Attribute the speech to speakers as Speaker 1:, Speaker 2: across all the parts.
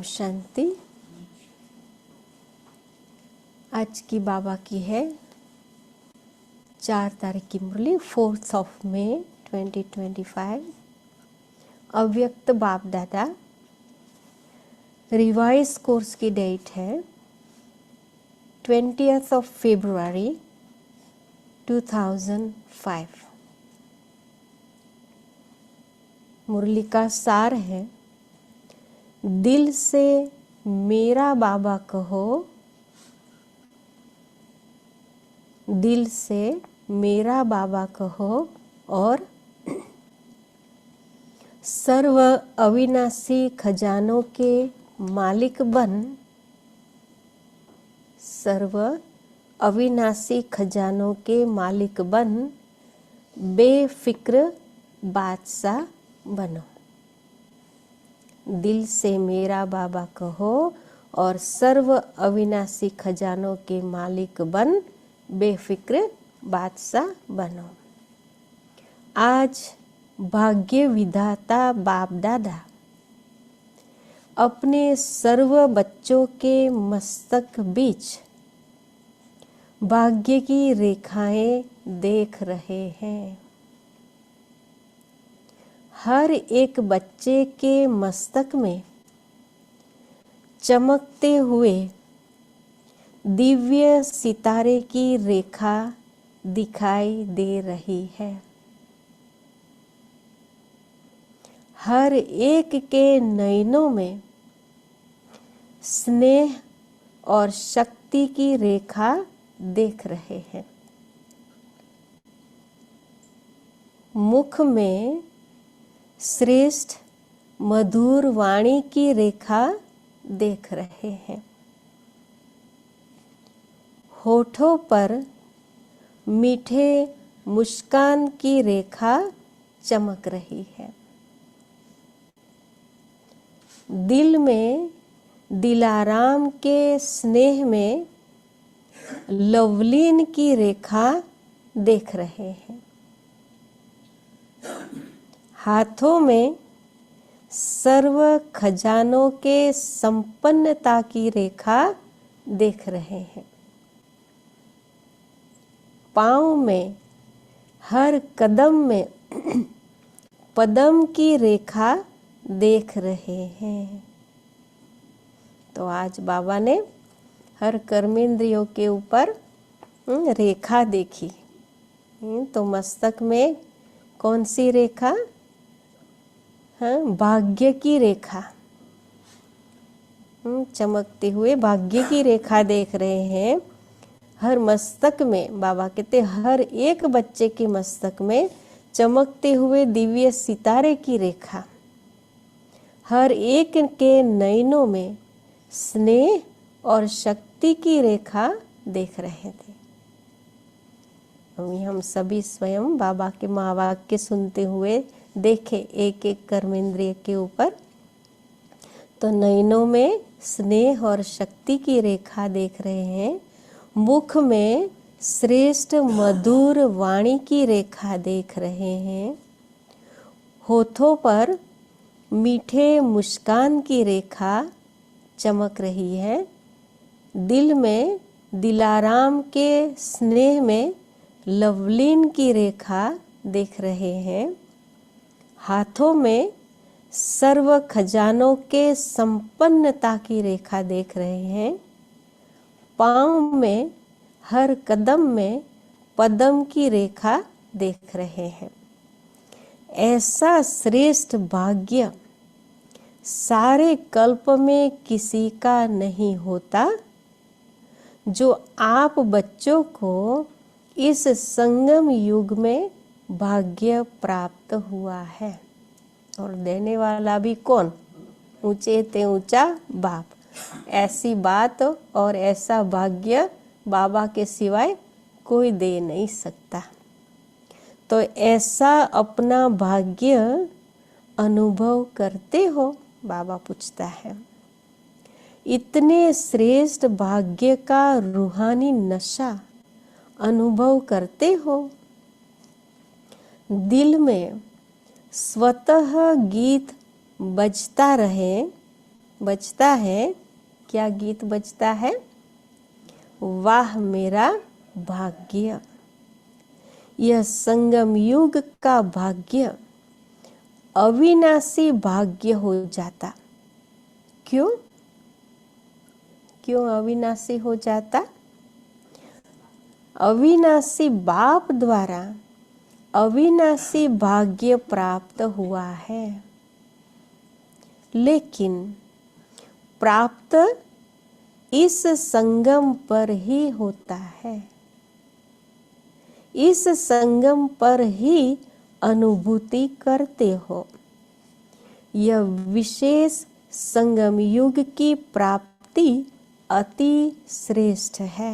Speaker 1: शांति। आज की बाबा की है 4 तारीख की मुरली 4 मई 2025। अव्यक्त बाप दादा रिवाइज कोर्स की डेट है 20th February 2005। मुरली का सार है, दिल से मेरा बाबा कहो, दिल से मेरा बाबा कहो और सर्व अविनाशी खजानों के मालिक बन, सर्व अविनाशी खजानों के मालिक बन, बेफिक्र बादशाह बनो। दिल से मेरा बाबा कहो और सर्व अविनाशी खजानों के मालिक बन, बेफिक्र बादशाह बनो। आज भाग्य विधाता बाप दादा अपने सर्व बच्चों के मस्तक बीच भाग्य की रेखाएं देख रहे हैं। हर एक बच्चे के मस्तक में चमकते हुए दिव्य सितारे की रेखा दिखाई दे रही है। हर एक के नयनों में स्नेह और शक्ति की रेखा देख रहे हैं। मुख में श्रेष्ठ मधुर वाणी की रेखा देख रहे हैं। होठों पर मीठे मुस्कान की रेखा चमक रही है। दिल में दिलाराम के स्नेह में लवलीन की रेखा देख रहे हैं। हाथों में सर्व खजानों के संपन्नता की रेखा देख रहे हैं। पाँव में हर कदम में पदम की रेखा देख रहे हैं। तो आज बाबा ने हर कर्मेंद्रियों के ऊपर रेखा देखी। तो मस्तक में कौन सी रेखा? भाग्य की रेखा, चमकते हुए भाग्य की रेखा देख रहे हैं। हर मस्तक में बाबा कहते हर एक बच्चे के मस्तक में चमकते हुए दिव्य सितारे की रेखा, हर एक के नयनों में स्नेह और शक्ति की रेखा देख रहे थे। हम सभी स्वयं बाबा के महावाक्य सुनते हुए देखे एक एक कर्मेंद्रिय के ऊपर। तो नयनों में स्नेह और शक्ति की रेखा देख रहे हैं। मुख में श्रेष्ठ मधुर वाणी की रेखा देख रहे हैं। होठों पर मीठे मुस्कान की रेखा चमक रही है। दिल में दिलाराम के स्नेह में लवलीन की रेखा देख रहे हैं। हाथों में सर्व खजानों के संपन्नता की रेखा देख रहे हैं। पाँव में हर कदम में पदम की रेखा देख रहे हैं। ऐसा श्रेष्ठ भाग्य सारे कल्प में किसी का नहीं होता, जो आप बच्चों को इस संगम युग में भाग्य प्राप्त हुआ है। और देने वाला भी कौन? ऊंचे ते ऊंचा बाप। ऐसी बात और ऐसा भाग्य बाबा के सिवाय कोई दे नहीं सकता। तो ऐसा अपना भाग्य अनुभव करते हो? बाबा पूछता है। इतने श्रेष्ठ भाग्य का रूहानी नशा अनुभव करते हो? दिल में स्वतः गीत बजता रहे, बजता है, क्या गीत बजता है? वाह मेरा भाग्य, यह संगम युग का भाग्य अविनाशी भाग्य हो जाता। क्यों क्यों अविनाशी हो जाता? अविनाशी बाप द्वारा अविनाशी भाग्य प्राप्त हुआ है, लेकिन प्राप्त इस संगम पर ही होता है। इस संगम पर ही अनुभूति करते हो। यह विशेष संगम युग की प्राप्ति अति श्रेष्ठ है।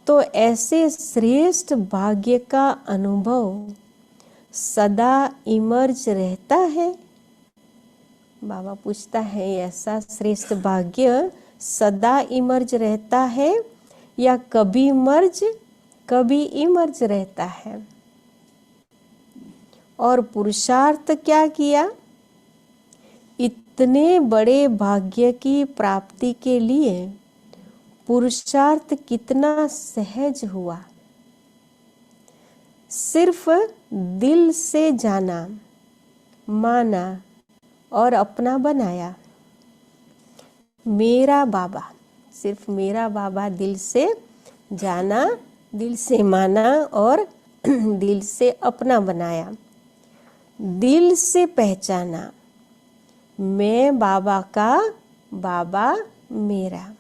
Speaker 1: तो ऐसे श्रेष्ठ भाग्य का अनुभव सदा इमर्ज रहता है। बाबा पूछता है, ऐसा श्रेष्ठ भाग्य सदा इमर्ज रहता है या कभी मर्ज कभी इमर्ज रहता है? और पुरुषार्थ क्या किया? इतने बड़े भाग्य की प्राप्ति के लिए पुरुषार्थ कितना सहज हुआ। सिर्फ दिल से जाना, माना और अपना बनाया। मेरा बाबा, सिर्फ मेरा बाबा दिल से जाना, दिल से माना और दिल से अपना बनाया। दिल से पहचाना, मैं बाबा का, बाबा मेरा।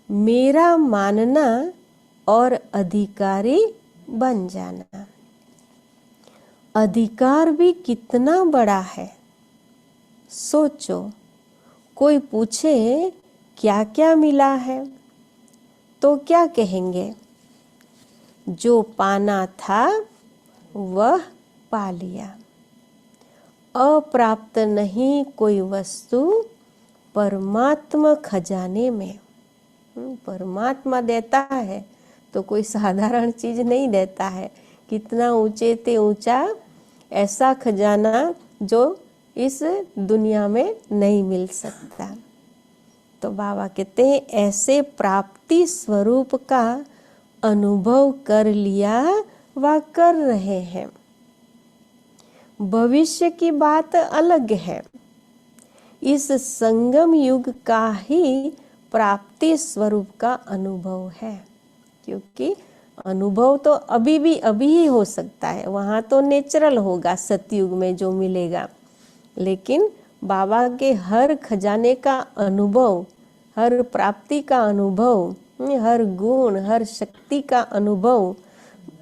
Speaker 1: मेरा मानना और अधिकारी बन जाना। अधिकार भी कितना बड़ा है। सोचो, कोई पूछे क्या क्या मिला है तो क्या कहेंगे? जो पाना था वह पा लिया। अप्राप्त नहीं कोई वस्तु परमात्मा खजाने में। परमात्मा देता है तो कोई साधारण चीज नहीं देता है। कितना ऊंचे ते ऊंचा ऐसा खजाना जो इस दुनिया में नहीं मिल सकता। तो बाबा कहते हैं, ऐसे प्राप्ति स्वरूप का अनुभव कर लिया व कर रहे हैं। भविष्य की बात अलग है। इस संगम युग का ही प्राप्ति स्वरूप का अनुभव है, क्योंकि अनुभव तो अभी ही हो सकता है। वहाँ तो नेचुरल होगा सतयुग में जो मिलेगा, लेकिन बाबा के हर खजाने का अनुभव, हर प्राप्ति का अनुभव, हर गुण, हर शक्ति का अनुभव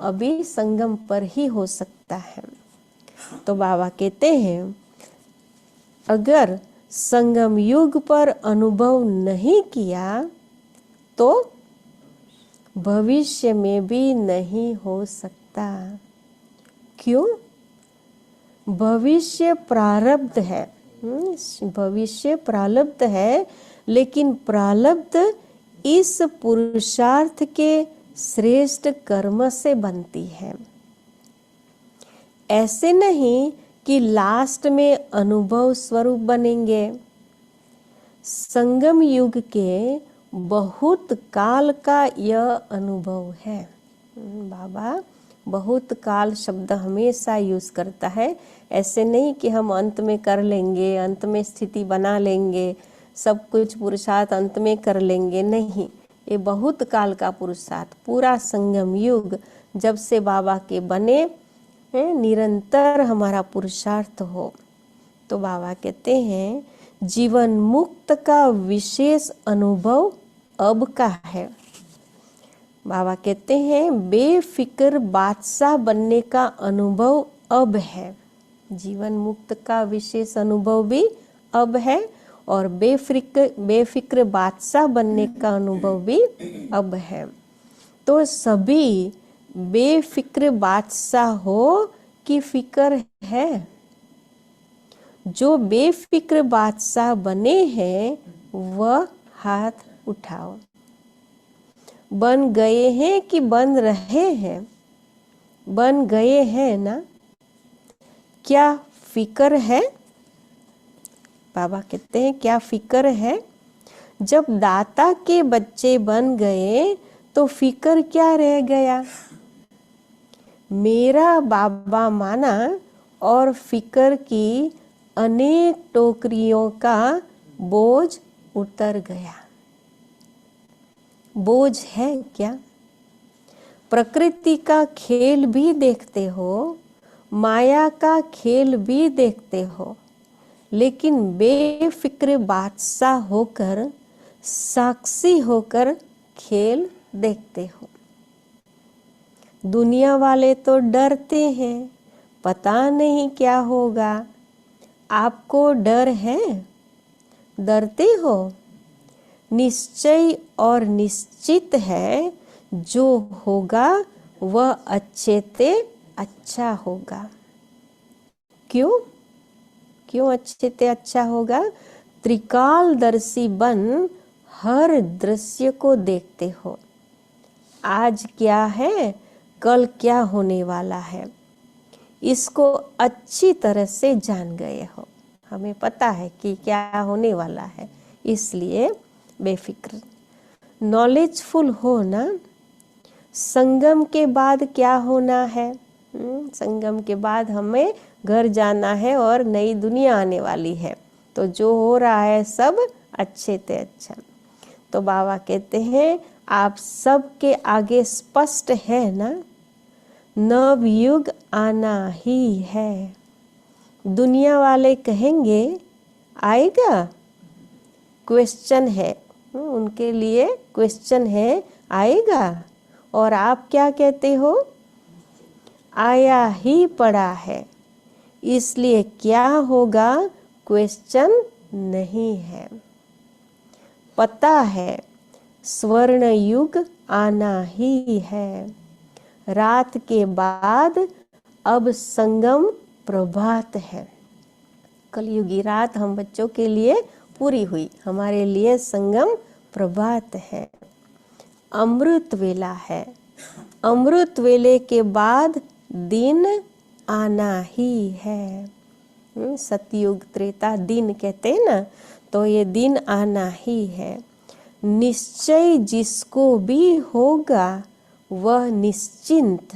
Speaker 1: अभी संगम पर ही हो सकता है। तो बाबा कहते हैं, अगर संगम युग पर अनुभव नहीं किया तो भविष्य में भी नहीं हो सकता। क्यों? भविष्य प्रारब्ध है। भविष्य प्रारब्ध है, लेकिन प्रारब्ध इस पुरुषार्थ के श्रेष्ठ कर्म से बनती है। ऐसे नहीं कि लास्ट में अनुभव स्वरूप बनेंगे। संगम युग के बहुत काल का यह अनुभव है। बाबा बहुत काल शब्द हमेशा यूज करता है। ऐसे नहीं कि हम अंत में कर लेंगे, अंत में स्थिति बना लेंगे, सब कुछ पुरुषार्थ अंत में कर लेंगे, नहीं। ये बहुत काल का पुरुषार्थ, पूरा संगम युग जब से बाबा के बने निरंतर हमारा पुरुषार्थ हो। तो बाबा कहते हैं, जीवन मुक्त का विशेष अनुभव अब का है। बाबा कहते हैं, बेफिक्र बादशाह बनने का अनुभव अब है। जीवन मुक्त का विशेष अनुभव भी अब है और बेफिक्र बादशाह बनने का अनुभव भी अब है। तो सभी बेफिक्र बादशाह हो कि फिक्र है? जो बेफिक्र बादशाह बने हैं वह हाथ उठाओ। बन गए हैं कि बन रहे हैं? बन गए हैं ना? क्या फिक्र है? बाबा कहते हैं क्या फिक्र है, जब दाता के बच्चे बन गए तो फिक्र क्या रह गया। मेरा बाबा माना और फिक्र की अनेक टोकरियों का बोझ उतर गया। बोझ है क्या? प्रकृति का खेल भी देखते हो, माया का खेल भी देखते हो, लेकिन बेफिक्र बादशाह होकर, साक्षी होकर खेल देखते हो। दुनिया वाले तो डरते हैं, पता नहीं क्या होगा। आपको डर है? डरते हो? निश्चय और निश्चित है जो होगा वह अच्छे से अच्छा होगा। क्यों? क्यों अच्छे से अच्छा होगा? त्रिकालदर्शी बन हर दृश्य को देखते हो। आज क्या है, कल क्या होने वाला है, इसको अच्छी तरह से जान गए हो। हमें पता है कि क्या होने वाला है, इसलिए बेफिक्र नॉलेजफुल हो ना। संगम के बाद क्या होना है? संगम के बाद हमें घर जाना है और नई दुनिया आने वाली है। तो जो हो रहा है सब अच्छे से अच्छा। तो बाबा कहते हैं आप सबके आगे स्पष्ट है ना, नव युग आना ही है। दुनिया वाले कहेंगे आएगा, क्वेश्चन है, उनके लिए क्वेश्चन है आएगा, और आप क्या कहते हो? आया ही पड़ा है, इसलिए क्या होगा क्वेश्चन नहीं है। पता है स्वर्ण युग आना ही है, रात के बाद अब संगम प्रभात है। कलयुगी रात हम बच्चों के लिए पूरी हुई, हमारे लिए संगम प्रभात है। अमृत वेला है, अमृत वेले के बाद दिन आना ही है। सतयुग त्रेता दिन कहते हैं ना, तो ये दिन आना ही है। निश्चय जिसको भी होगा वह निश्चिंत,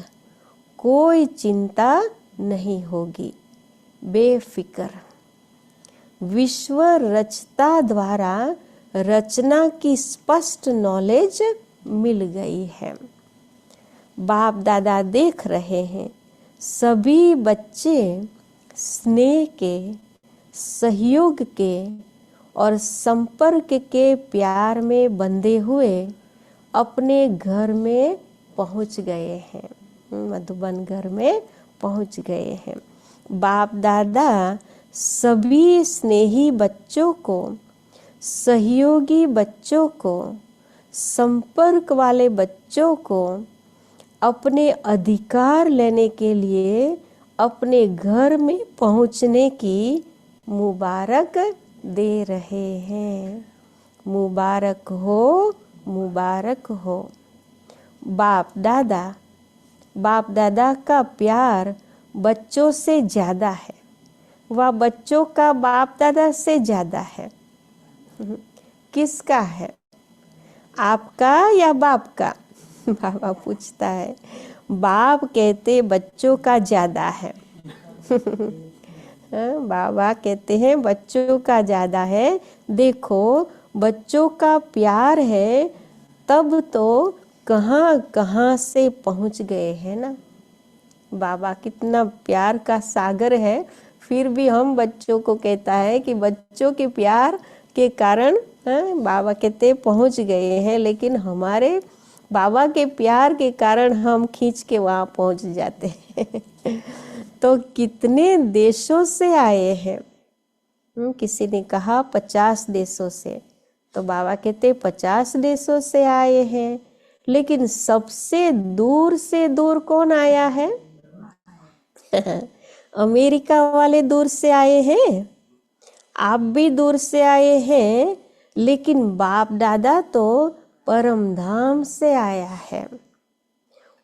Speaker 1: कोई चिंता नहीं होगी, बेफिक्र। विश्व रचता द्वारा रचना की स्पष्ट नॉलेज मिल गई है। बाप दादा देख रहे हैं, सभी बच्चे स्नेह के, सहयोग के और संपर्क के प्यार में बंधे हुए अपने घर में पहुंच गए हैं, मधुबन घर में पहुंच गए हैं। बाप दादा सभी स्नेही बच्चों को, सहयोगी बच्चों को, संपर्क वाले बच्चों को अपने अधिकार लेने के लिए अपने घर में पहुंचने की मुबारक दे रहे हैं। मुबारक हो, मुबारक हो। बाप दादा का प्यार बच्चों से ज़्यादा है, वह बच्चों का बाप दादा से ज़्यादा है। किसका है, आपका या बाप का? बाबा पूछता है। बाप कहते बच्चों का ज़्यादा है। बाबा कहते हैं बच्चों का ज़्यादा है। देखो बच्चों का प्यार है, तब तो कहाँ कहाँ से पहुँच गए हैं ना। बाबा कितना प्यार का सागर है, फिर भी हम बच्चों को कहता है कि बच्चों के प्यार के कारण बाबा कहते पहुँच गए हैं, लेकिन हमारे बाबा के प्यार के कारण हम खींच के वहाँ पहुँच जाते हैं। तो कितने देशों से आए हैं? किसी ने कहा 50 देशों से, तो बाबा कहते 50 देशों से आए हैं, लेकिन सबसे दूर से दूर कौन आया है? अमेरिका वाले दूर से आए हैं, आप भी दूर से आए हैं, लेकिन बाप दादा तो परम धाम से आया है।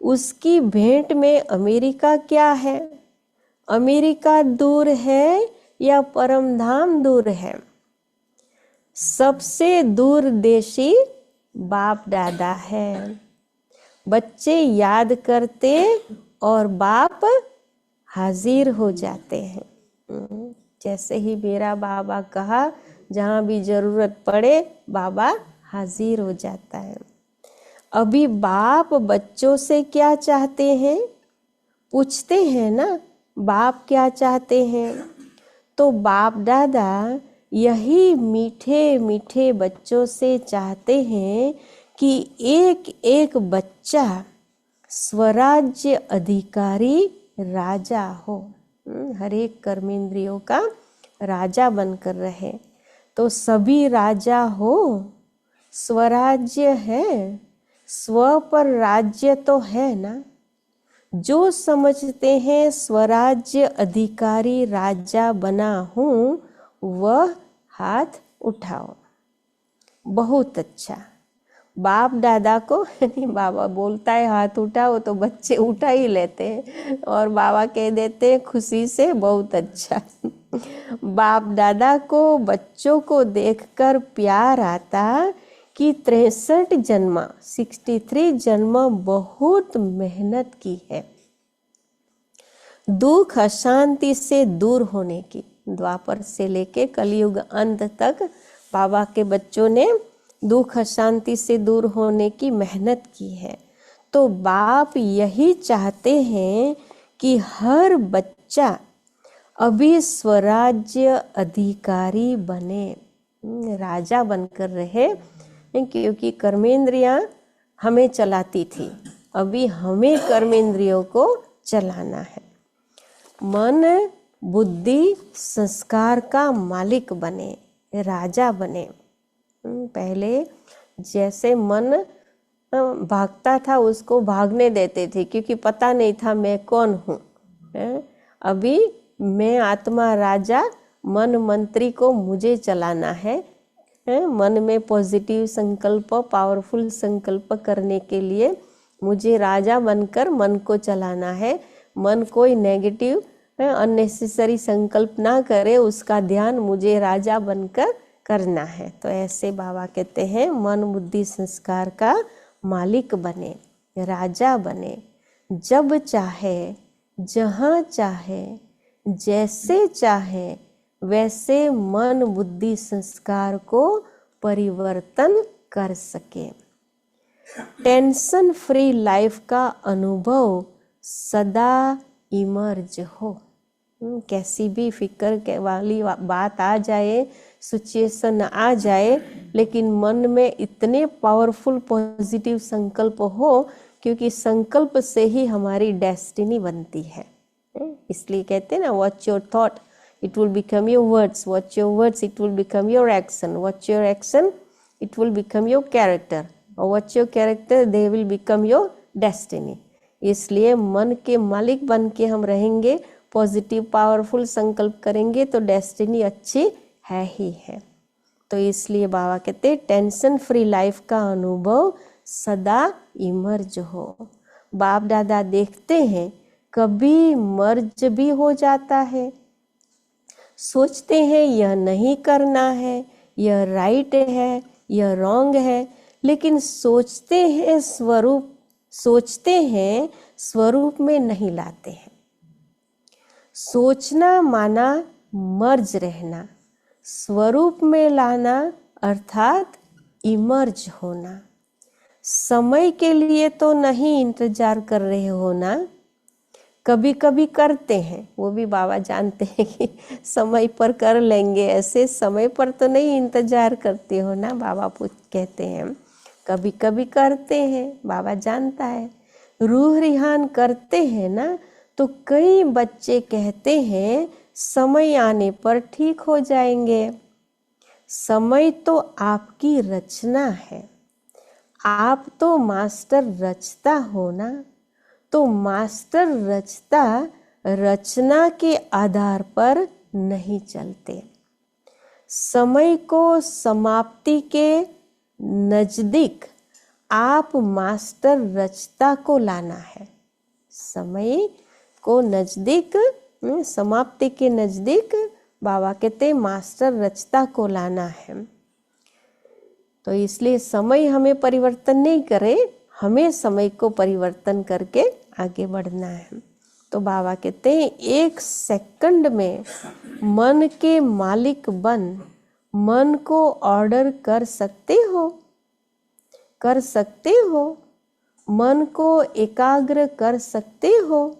Speaker 1: उसकी भेंट में अमेरिका क्या है? अमेरिका दूर है, या परम धाम दूर है, सबसे दूरदेशी बाप दादा है। बच्चे याद करते और बाप हाजिर हो जाते हैं। जैसे ही मेरा बाबा कहा, जहाँ भी जरूरत पड़े बाबा हाजिर हो जाता है। अभी बाप बच्चों से क्या चाहते हैं, पूछते हैं ना, बाप क्या चाहते हैं। तो बाप दादा यही मीठे मीठे बच्चों से चाहते हैं कि एक एक बच्चा स्वराज्य अधिकारी राजा हो, हर एक कर्मेंद्रियों का राजा बनकर रहे। तो सभी राजा हो, स्वराज्य है, स्व पर राज्य तो है ना। जो समझते हैं स्वराज्य अधिकारी राजा बना हूँ, वह हाथ उठाओ। बहुत अच्छा। बाप दादा को यानी बाबा बोलता है हाथ उठाओ तो बच्चे उठा ही लेते हैं और बाबा कह देते हैं खुशी से बहुत अच्छा। बाप दादा को बच्चों को देखकर प्यार आता कि 63 जन्म 63 जन्म बहुत मेहनत की है, दुख अशांति से दूर होने की। द्वापर से लेके कलयुग अंत तक बाबा के बच्चों ने दुख अशांति से दूर होने की मेहनत की है। तो बाप यही चाहते हैं कि हर बच्चा अभी स्वराज्य अधिकारी बने, राजा बनकर रहे, क्योंकि कर्मेंद्रियां हमें चलाती थी, अभी हमें कर्मेंद्रियों को चलाना है। मन बुद्धि संस्कार का मालिक बने, राजा बने। पहले जैसे मन भागता था उसको भागने देते थे क्योंकि पता नहीं था मैं कौन हूँ। अभी मैं आत्मा राजा, मन मंत्री को मुझे चलाना है। मन में पॉजिटिव संकल्प, पावरफुल संकल्प करने के लिए मुझे राजा बनकर मन को चलाना है। मन कोई नेगेटिव अननेसेसरी संकल्प ना करे, उसका ध्यान मुझे राजा बनकर करना है। तो ऐसे बाबा कहते हैं मन बुद्धि संस्कार का मालिक बने, राजा बने, जब चाहे जहाँ चाहे जैसे चाहे वैसे मन बुद्धि संस्कार को परिवर्तन कर सके। टेंशन फ्री लाइफ का अनुभव सदा इमर्ज हो। कैसी भी फिक्र के वाली बात आ जाए, सिचुएशन आ जाए, लेकिन मन में इतने पावरफुल पॉजिटिव संकल्प हो, क्योंकि संकल्प से ही हमारी डेस्टिनी बनती है। इसलिए कहते हैं ना, watch your thought it will become your words, watch your words it will become your action, watch your action it will become your character, और watch your character they will become your destiny. इसलिए मन के मालिक बन के हम रहेंगे, positive powerful संकल्प करेंगे तो डेस्टिनी अच्छी है ही है। तो इसलिए बाबा कहते हैं टेंशन फ्री लाइफ का अनुभव सदा इमर्ज हो। बाप दादा देखते हैं कभी मर्ज भी हो जाता है, सोचते हैं यह नहीं करना है, यह राइट है, यह रॉन्ग है, लेकिन सोचते हैं स्वरूप में नहीं लाते हैं। सोचना माना मर्ज रहना, स्वरूप में लाना अर्थात इमर्ज होना। समय के लिए तो नहीं इंतजार कर रहे हो ना, कभी कभी करते हैं, वो भी बाबा जानते हैं कि समय पर कर लेंगे, ऐसे समय पर तो नहीं इंतजार करते हो ना, बाबा कहते हैं कभी कभी करते हैं, बाबा जानता है। रूह रिहान करते हैं ना, तो कई बच्चे कहते हैं समय आने पर ठीक हो जाएंगे। समय तो आपकी रचना है, आप तो मास्टर रचता हो ना, तो मास्टर रचता रचना के आधार पर नहीं चलते। समय को समाप्ति के नजदीक आप मास्टर रचता को लाना है। समय को नजदीक, समाप्ति के नजदीक बाबा कहते मास्टर रचता को लाना है। तो इसलिए समय हमें परिवर्तन नहीं करे, हमें समय को परिवर्तन करके आगे बढ़ना है। तो बाबा कहते हैं 1 सेकंड में मन के मालिक बन मन को ऑर्डर कर सकते हो, कर सकते हो, मन को एकाग्र कर सकते हो,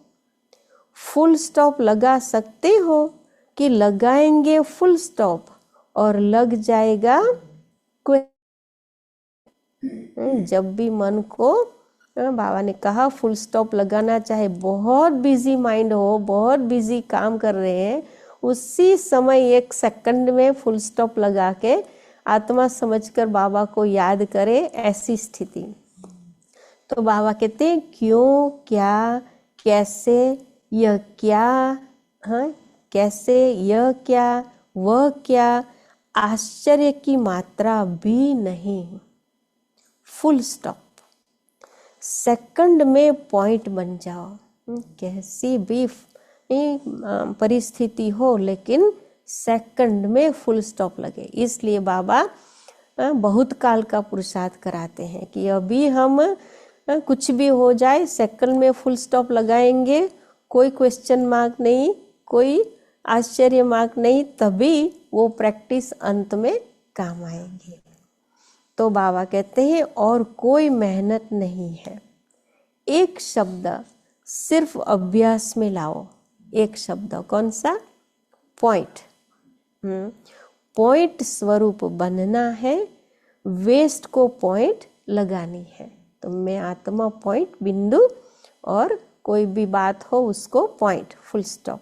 Speaker 1: फुल स्टॉप लगा सकते हो कि लगाएंगे फुल स्टॉप और लग जाएगा कोई। जब भी मन को बाबा ने कहा फुल स्टॉप लगाना, चाहे बहुत बिजी माइंड हो, बहुत बिजी काम कर रहे हैं, उसी समय 1 सेकंड में फुल स्टॉप लगा के आत्मा समझकर बाबा को याद करे, ऐसी स्थिति। तो बाबा कहते हैं क्यों, क्या, कैसे, यह क्या, हाँ, कैसे, यह क्या, वह क्या, आश्चर्य की मात्रा भी नहीं। Full stop. सेकंड में पॉइंट बन जाओ। कैसी भी परिस्थिति हो, लेकिन सेकंड में फुल स्टॉप लगे। इसलिए बाबा बहुत काल का पुरुषार्थ कराते हैं कि अभी हम कुछ भी हो जाए सेकंड में फुल स्टॉप लगाएंगे, कोई क्वेश्चन मार्क नहीं, कोई आश्चर्य मार्क नहीं, तभी वो प्रैक्टिस अंत में काम आएगी। तो बाबा कहते हैं और कोई मेहनत नहीं है, एक शब्द सिर्फ अभ्यास में लाओ। एक शब्द कौन सा? पॉइंट। पॉइंट स्वरूप बनना है, वेस्ट को पॉइंट लगानी है। तो मैं आत्मा पॉइंट, बिंदु, और कोई भी बात हो उसको पॉइंट, फुल स्टॉप।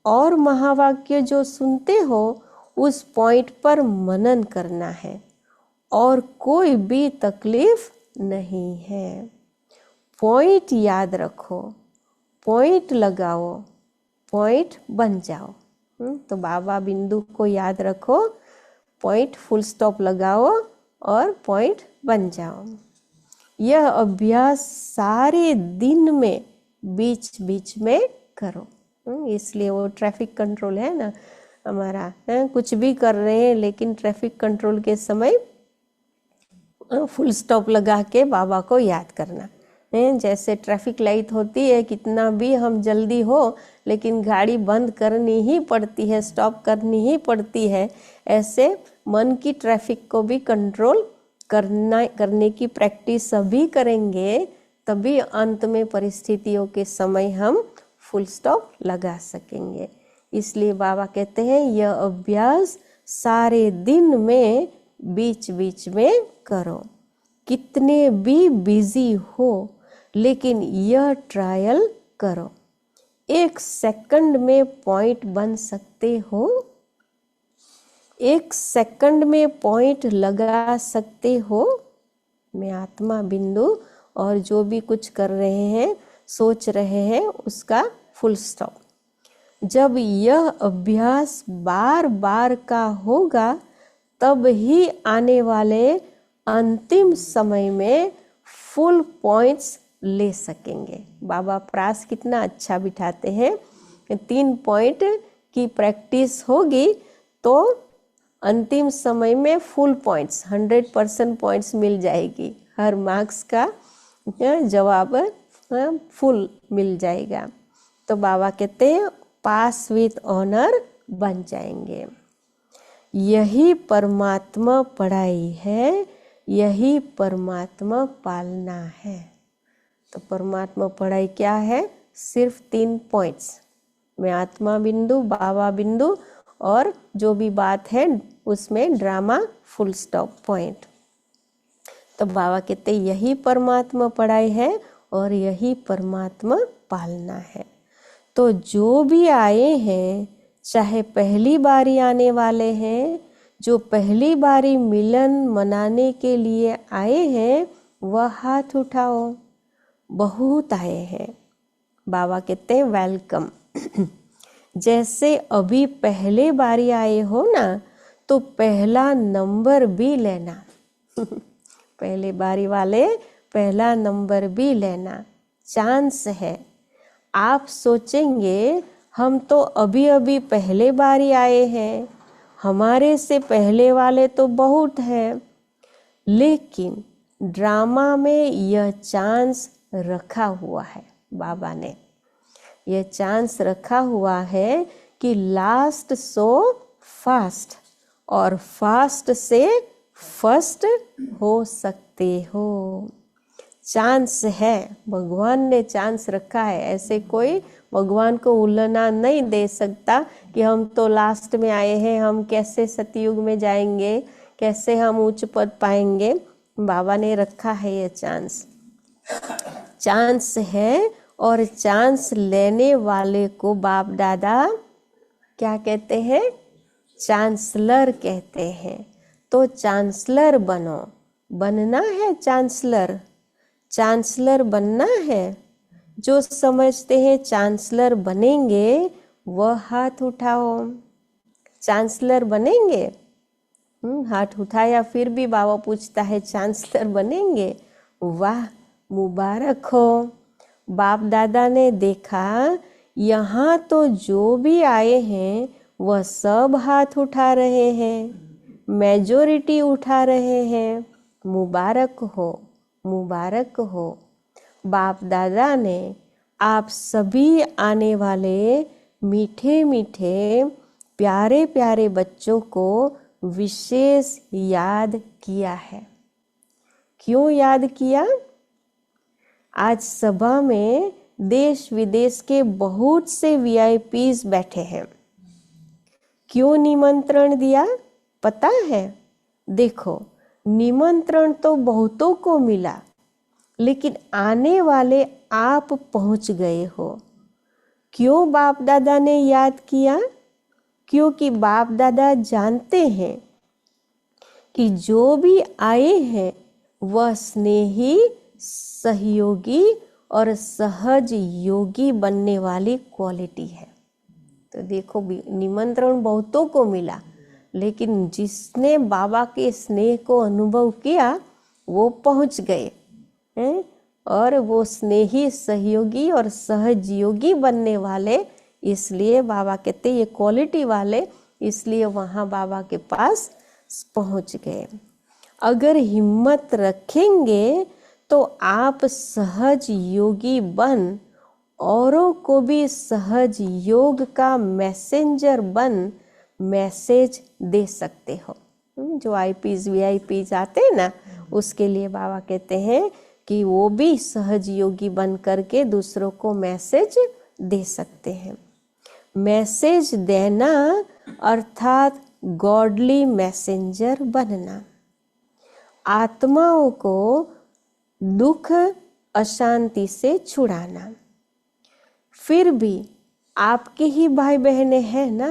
Speaker 1: और महावाक्य जो सुनते हो उस पॉइंट पर मनन करना है और कोई भी तकलीफ नहीं है। पॉइंट याद रखो, पॉइंट लगाओ, पॉइंट बन जाओ। तो बाबा बिंदु को याद रखो, पॉइंट फुल स्टॉप लगाओ और पॉइंट बन जाओ। यह अभ्यास सारे दिन में बीच बीच में करो। इसलिए वो ट्रैफिक कंट्रोल है ना हमारा, कुछ भी कर रहे हैं लेकिन ट्रैफिक कंट्रोल के समय फुल स्टॉप लगा के बाबा को याद करना है। जैसे ट्रैफिक लाइट होती है, कितना भी हम जल्दी हो लेकिन गाड़ी बंद करनी ही पड़ती है, स्टॉप करनी ही पड़ती है। ऐसे मन की ट्रैफिक को भी कंट्रोल करने की प्रैक्टिस सभी करेंगे, तभी अंत में परिस्थितियों के समय हम फुल स्टॉप लगा सकेंगे। इसलिए बाबा कहते हैं यह अभ्यास सारे दिन में बीच बीच में करो। कितने भी बिजी हो लेकिन यह ट्रायल करो। 1 सेकंड में पॉइंट बन सकते हो, 1 सेकंड में पॉइंट लगा सकते हो। मैं आत्मा बिंदु और जो भी कुछ कर रहे हैं, सोच रहे हैं, उसका फुल स्टॉप। जब यह अभ्यास बार बार का होगा तब ही आने वाले अंतिम समय में फुल पॉइंट्स ले सकेंगे। बाबा प्रास कितना अच्छा बिठाते हैं, 3 पॉइंट की प्रैक्टिस होगी तो अंतिम समय में फुल पॉइंट्स 100% पॉइंट्स मिल जाएगी। हर मार्क्स का जवाब फुल मिल जाएगा। तो बाबा कहते हैं पास विथ ऑनर बन जाएंगे। यही परमात्मा पढ़ाई है, यही परमात्मा पालना है। तो परमात्मा पढ़ाई क्या है? सिर्फ 3 पॉइंट्स, मैं आत्मा बिंदु, बाबा बिंदु और जो भी बात है उसमें ड्रामा फुल स्टॉप पॉइंट। तो बाबा कहते यही परमात्मा पढ़ाई है और यही परमात्मा पालना है। तो जो भी आए हैं, चाहे पहली बारी आने वाले हैं, जो पहली बारी मिलन मनाने के लिए आए हैं, वह हाथ उठाओ। बहुत आए हैं, बाबा कहते हैं वेलकम। जैसे अभी पहले बारी आए हो ना, तो पहला नंबर भी लेना। पहले बारी वाले पहला नंबर भी लेना, चांस है। आप सोचेंगे हम तो अभी अभी पहले बार ही आए हैं, हमारे से पहले वाले तो बहुत हैं, लेकिन ड्रामा में यह चांस रखा हुआ है, बाबा ने यह चांस रखा हुआ है कि लास्ट सो फास्ट और फास्ट से फर्स्ट हो सकते हो। चांस है, भगवान ने चांस रखा है। ऐसे कोई भगवान को उल्लना नहीं दे सकता कि हम तो लास्ट में आए हैं, हम कैसे सतयुग में जाएंगे, कैसे हम उच्च पद पाएंगे। बाबा ने रखा है ये चांस, चांस है। और चांस लेने वाले को बाप दादा क्या कहते हैं? चांसलर कहते हैं। तो चांसलर बनो, बनना है चांसलर, चांसलर बनना है। जो समझते हैं चांसलर बनेंगे वह हाथ उठाओ। चांसलर बनेंगे? हाथ उठाया, फिर भी बाबा पूछता है चांसलर बनेंगे? वाह, मुबारक हो। बाप दादा ने देखा यहाँ तो जो भी आए हैं वह सब हाथ उठा रहे हैं, मेजॉरिटी उठा रहे हैं। मुबारक हो, मुबारक हो। बाप दादा ने आप सभी आने वाले मीठे मीठे प्यारे प्यारे बच्चों को विशेष याद किया है। क्यों याद किया? आज सभा में देश विदेश के बहुत से वीआईपीज बैठे हैं। क्यों निमंत्रण दिया पता है? देखो, निमंत्रण तो बहुतों को मिला, लेकिन आने वाले आप पहुंच गए हो। क्यों बाप दादा ने याद किया? क्योंकि बाप दादा जानते हैं कि जो भी आए हैं वह स्नेही, सहयोगी और सहज योगी बनने वाली क्वालिटी है। तो देखो, निमंत्रण बहुतों को मिला, लेकिन जिसने बाबा के स्नेह को अनुभव किया वो पहुंच गए हैं, और वो स्नेही, सहयोगी और सहज योगी बनने वाले, इसलिए बाबा कहते ये क्वालिटी वाले, इसलिए वहाँ बाबा के पास पहुंच गए। अगर हिम्मत रखेंगे तो आप सहज योगी बन औरों को भी सहज योग का मैसेंजर बन मैसेज दे सकते हो। जो आईपीज वीआईपीज आते हैं ना, उसके लिए बाबा कहते हैं कि वो भी सहज योगी बन करके दूसरों को मैसेज दे सकते हैं। मैसेज देना अर्थात गॉडली मैसेंजर बनना। आत्माओं को दुख, अशांति से छुड़ाना। फिर भी आपके ही भाई बहनें हैं ना,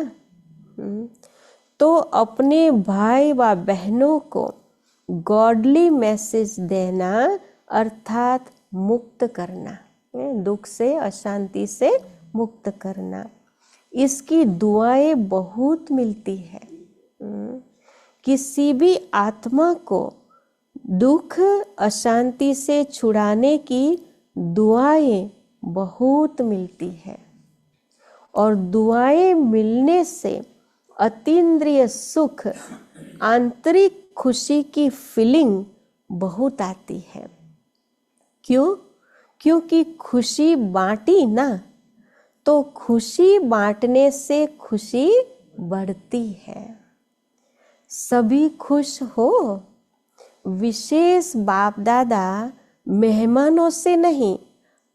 Speaker 1: तो अपने भाई व बहनों को गॉडली मैसेज देना अर्थात मुक्त करना, दुख से, अशांति से मुक्त करना। इसकी दुआएं बहुत मिलती है। किसी भी आत्मा को दुख, अशांति से छुड़ाने की दुआएं बहुत मिलती है, और दुआएं मिलने से अतीन्द्रिय सुख, आंतरिक खुशी की फीलिंग बहुत आती है। क्यों? क्योंकि खुशी बांटी ना, तो खुशी बांटने से खुशी बढ़ती है। सभी खुश हो। विशेष बाप दादा मेहमानों से नहीं,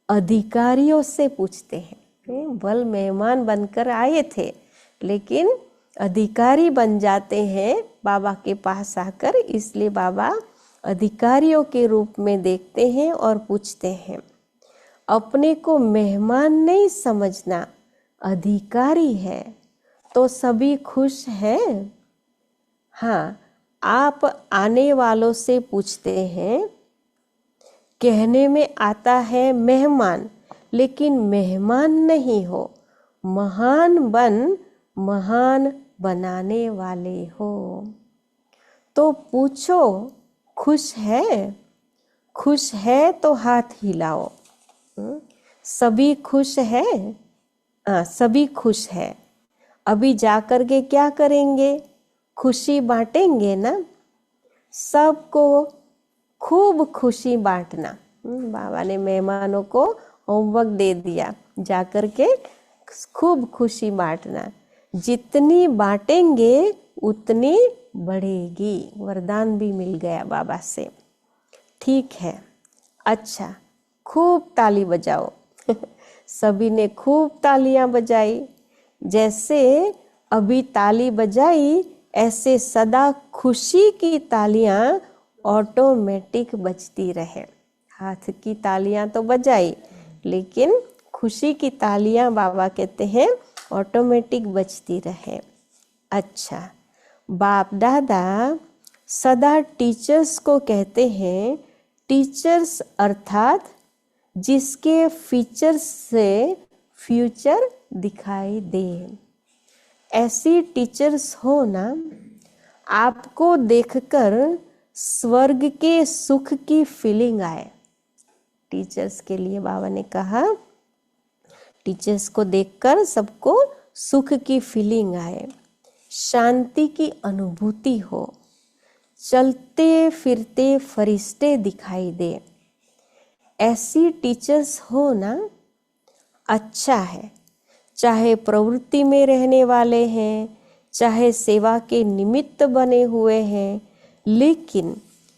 Speaker 1: अधिकारियों से पूछते हैं। बल मेहमान बनकर आए थे, लेकिन अधिकारी बन जाते हैं बाबा के पास आकर, इसलिए बाबा अधिकारियों के रूप में देखते हैं और पूछते हैं। अपने को मेहमान नहीं समझना, अधिकारी है। तो सभी खुश हैं। हाँ, आप आने वालों से पूछते हैं। कहने में आता है मेहमान, लेकिन मेहमान नहीं हो, महान बन महान बनाने वाले हो। तो पूछो, खुश है? खुश है तो हाथ हिलाओ। सभी खुश है? सभी खुश है। अभी जाकर के क्या करेंगे? खुशी बांटेंगे ना, सबको खूब खुशी बांटना। बाबा ने मेहमानों को होमवर्क दे दिया, जाकर के खूब खुशी बांटना। जितनी बांटेंगे उतनी बढ़ेगी। वरदान भी मिल गया बाबा से। ठीक है, अच्छा, खूब ताली बजाओ। सभी ने खूब तालियां बजाई। जैसे अभी ताली बजाई, ऐसे सदा खुशी की तालियां ऑटोमेटिक बजती रहे। हाथ की तालियां तो बजाई, लेकिन खुशी की तालियां बाबा कहते हैं ऑटोमेटिक बजती रहे। अच्छा, बाप दादा सदा टीचर्स को कहते हैं, टीचर्स अर्थात जिसके फीचर्स से फ्यूचर दिखाई दे। ऐसी टीचर्स हो ना, आपको देखकर स्वर्ग के सुख की फीलिंग आए। टीचर्स के लिए बाबा ने कहा, टीचर्स को देखकर सबको सुख की फीलिंग आए, शांति की अनुभूति हो, चलते फिरते फरिश्ते दिखाई दे। ऐसी टीचर्स हो ना, अच्छा है। चाहे प्रवृत्ति में रहने वाले हैं, चाहे सेवा के निमित्त बने हुए हैं, लेकिन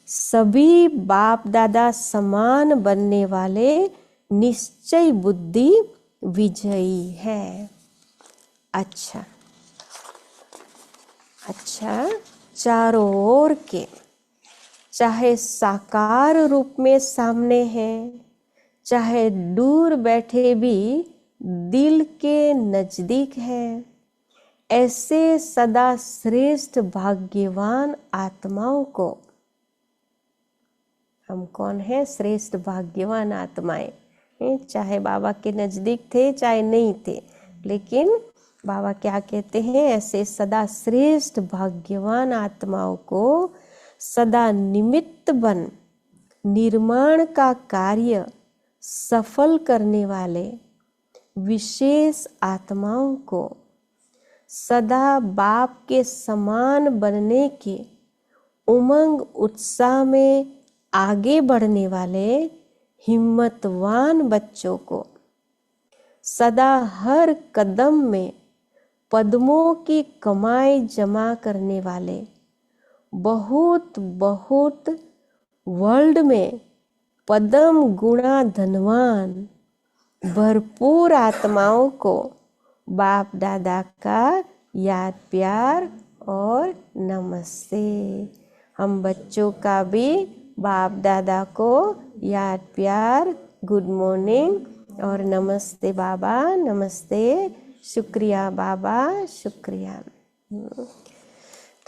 Speaker 1: सभी बाप दादा समान बनने वाले निश्चय बुद्धि विजयी है। अच्छा, चारों ओर के, चाहे साकार रूप में सामने हैं, चाहे दूर बैठे भी दिल के नजदीक है, ऐसे सदा श्रेष्ठ भाग्यवान आत्माओं को, हम कौन है? श्रेष्ठ भाग्यवान आत्माएं। चाहे बाबा के नजदीक थे चाहे नहीं थे, लेकिन बाबा क्या कहते हैं? ऐसे सदा श्रेष्ठ भाग्यवान आत्माओं को सदा निमित्त बन निर्माण का कार्य सफल करने वाले विशेष आत्माओं को, सदा बाप के समान बनने के उमंग उत्साह में आगे बढ़ने वाले हिम्मतवान बच्चों को, सदा हर कदम में पद्मों की कमाई जमा करने वाले बहुत बहुत वर्ल्ड में पद्म गुणा धनवान भरपूर आत्माओं को बाप दादा का याद प्यार और नमस्ते। हम बच्चों का भी बाप दादा को याद प्यार, गुड मॉर्निंग और नमस्ते बाबा, नमस्ते, शुक्रिया बाबा, शुक्रिया।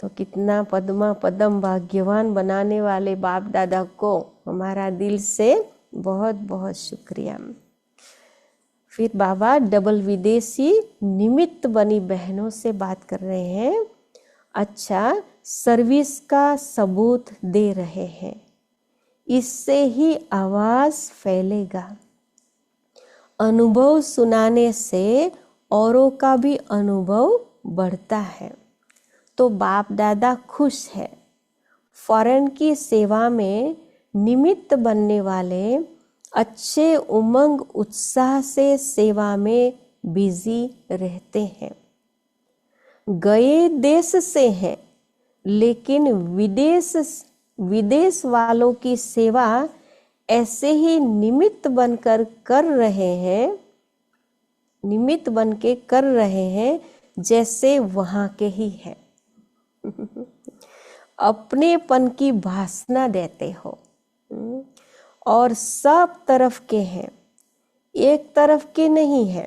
Speaker 1: तो कितना पद्म भाग्यवान बनाने वाले बाप दादा को हमारा दिल से बहुत बहुत शुक्रिया। फिर बाबा डबल विदेशी निमित्त बनी बहनों से बात कर रहे हैं। अच्छा, सर्विस का सबूत दे रहे हैं, इससे ही आवाज फैलेगा। अनुभव सुनाने से औरों का भी अनुभव बढ़ता है। तो बाप दादा खुश है। फॉरेन की सेवा में निमित्त बनने वाले अच्छे उमंग उत्साह से सेवा में बिजी रहते हैं। गए देश से हैं, लेकिन विदेश वालों की सेवा ऐसे ही निमित्त बनकर कर रहे हैं, निमित्त बन के कर रहे हैं जैसे वहाँ के ही हैं। अपनेपन की भाषणा देते हो और सब तरफ के हैं, एक तरफ के नहीं हैं।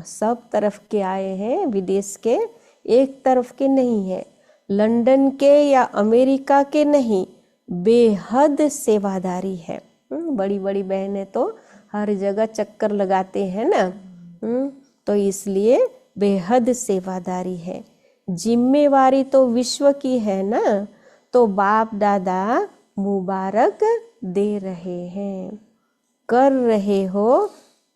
Speaker 1: सब तरफ के आए हैं, विदेश के एक तरफ के नहीं है, लंदन के या अमेरिका के नहीं, बेहद सेवादारी है। बड़ी बड़ी बहनें तो हर जगह चक्कर लगाते हैं ना, तो इसलिए बेहद सेवादारी है। जिम्मेवारी तो विश्व की है ना, तो बाप दादा मुबारक दे रहे हैं। कर रहे हो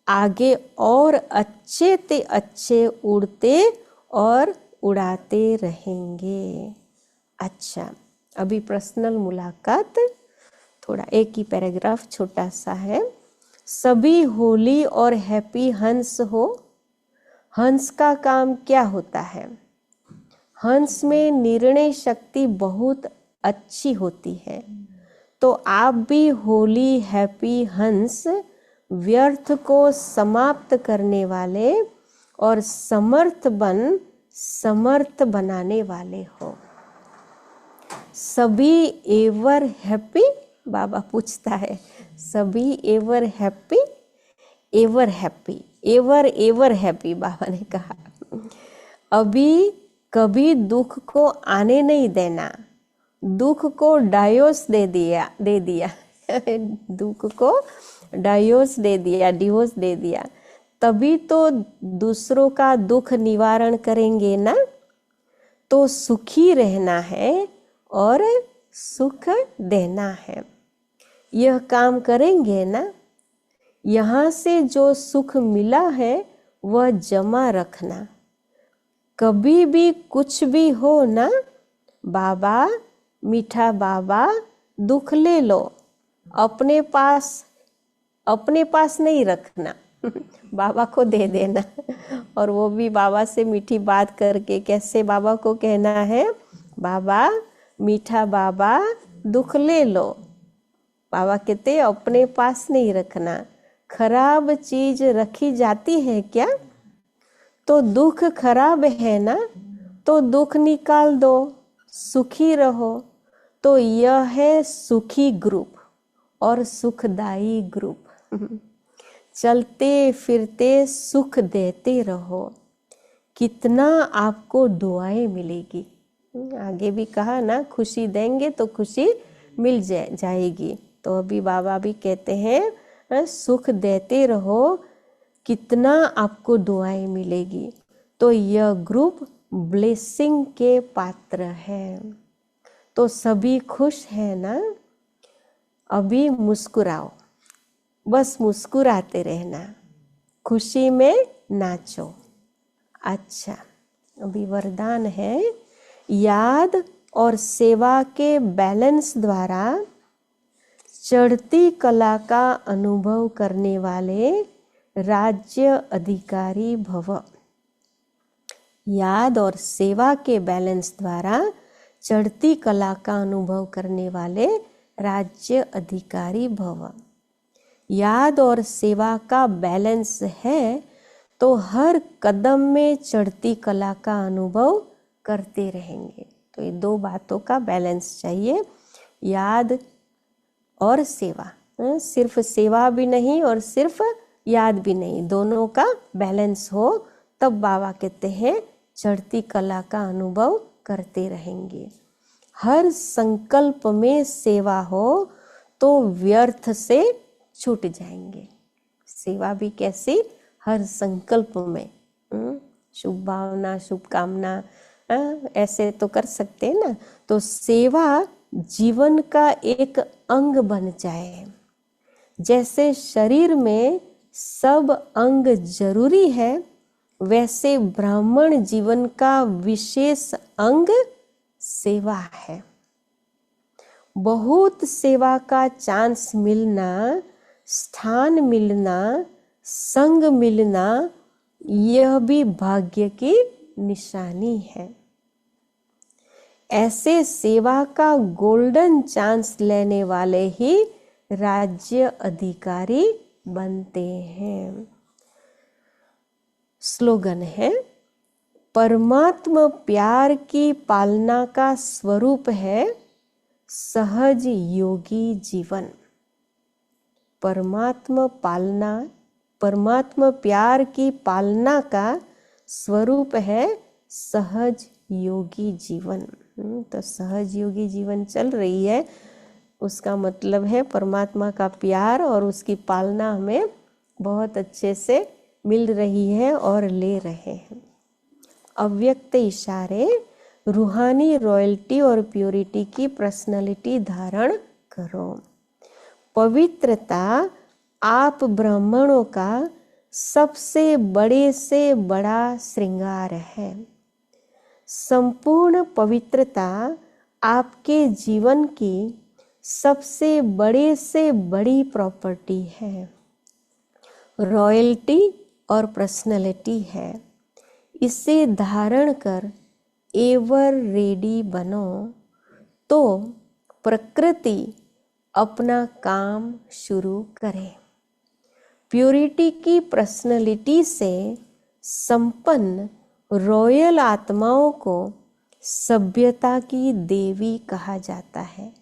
Speaker 1: आगे और अच्छे ते अच्छे उड़ते और उड़ाते रहेंगे। अच्छा, अभी पर्सनल मुलाकात, थोड़ा एक ही पैराग्राफ छोटा सा है। सभी होली और हैप्पी हंस हो। हंस का काम क्या होता है? हंस में निर्णय शक्ति बहुत अच्छी होती है। तो आप भी होली हैप्पी हंस व्यर्थ को समाप्त करने वाले और समर्थ बनाने वाले हो। सभी एवर हैप्पी, बाबा पूछता है, सभी ever happy? Ever happy, ever happy, बाबा ने कहा। अभी कभी दुख को आने नहीं देना। दुख को डायोस दे दिया दुख को डायोस दे दिया, डिवोर्स दे दिया, तभी तो दूसरों का दुख निवारण करेंगे ना। तो सुखी रहना है और सुख देना है, यह काम करेंगे ना। यहाँ से जो सुख मिला है वह जमा रखना। कभी भी कुछ भी हो ना, बाबा, मीठा बाबा, दुख ले लो, अपने पास नहीं रखना, बाबा को दे देना। और वो भी बाबा से मीठी बात करके। कैसे बाबा को कहना है? बाबा, मीठा बाबा, दुख ले लो। बाबा कहते अपने पास नहीं रखना। खराब चीज रखी जाती है क्या? तो दुख खराब है ना, तो दुख निकाल दो, सुखी रहो। तो यह है सुखी ग्रुप और सुखदाई ग्रुप। चलते फिरते सुख देते रहो, कितना आपको दुआएं मिलेगी। आगे भी कहा ना, खुशी देंगे तो खुशी मिल जाएगी। तो अभी बाबा भी कहते हैं सुख देते रहो, कितना आपको दुआएं मिलेगी। तो यह ग्रुप ब्लेसिंग के पात्र है। तो सभी खुश है ना? अभी मुस्कुराओ, बस मुस्कुराते रहना, खुशी में नाचो। अच्छा, अभी वरदान है, याद और सेवा के बैलेंस द्वारा चढ़ती कला का अनुभव करने वाले राज्य अधिकारी भव। याद और सेवा के बैलेंस द्वारा चढ़ती कला का अनुभव करने वाले राज्य अधिकारी भव। याद और सेवा का बैलेंस है तो हर कदम में चढ़ती कला का अनुभव करते रहेंगे। तो ये दो बातों का बैलेंस चाहिए, याद और सेवा। सिर्फ सेवा भी नहीं और सिर्फ याद भी नहीं, दोनों का बैलेंस हो, तब बाबा कहते हैं चढ़ती कला का अनुभव करते रहेंगे। हर संकल्प में सेवा हो तो व्यर्थ से छूट जाएंगे। सेवा भी कैसी? हर संकल्प में, शुभ भावना, शुभकामना, ऐसे तो कर सकते हैं ना। तो सेवा जीवन का एक अंग बन जाए। जैसे शरीर में सब अंग जरूरी है, वैसे ब्राह्मण जीवन का विशेष अंग सेवा है। बहुत सेवा का चांस मिलना, स्थान मिलना, संग मिलना, यह भी भाग्य की निशानी है। ऐसे सेवा का गोल्डन चांस लेने वाले ही राज्य अधिकारी बनते हैं। स्लोगन है, परमात्मा प्यार की पालना का स्वरूप है सहज योगी जीवन। परमात्मा प्यार की पालना का स्वरूप है सहज योगी जीवन। तो सहज योगी जीवन चल रही है, उसका मतलब है परमात्मा का प्यार और उसकी पालना हमें बहुत अच्छे से मिल रही है और ले रहे हैं। अव्यक्त इशारे, रूहानी रॉयल्टी और प्योरिटी की पर्सनालिटी धारण करो। पवित्रता आप ब्राह्मणों का सबसे बड़े से बड़ा श्रृंगार है। संपूर्ण पवित्रता आपके जीवन की सबसे बड़े से बड़ी प्रॉपर्टी है, रॉयल्टी और पर्सनैलिटी है। इसे धारण कर एवर रेडी बनो तो प्रकृति अपना काम शुरू करे। प्यूरिटी की पर्सनैलिटी से संपन्न रॉयल आत्माओं को सभ्यता की देवी कहा जाता है।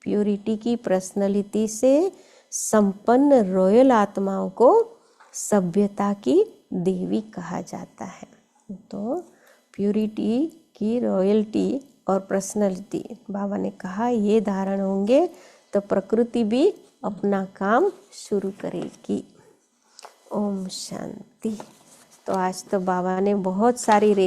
Speaker 1: प्यूरिटी की पर्सनैलिटी से संपन्न रॉयल आत्माओं को सभ्यता की देवी कहा जाता है। तो प्यूरिटी की रॉयल्टी और पर्सनैलिटी बाबा ने कहा ये धारण होंगे तो प्रकृति भी अपना काम शुरू करेगी। ओम शांति। तो आज तो बाबा ने बहुत सारी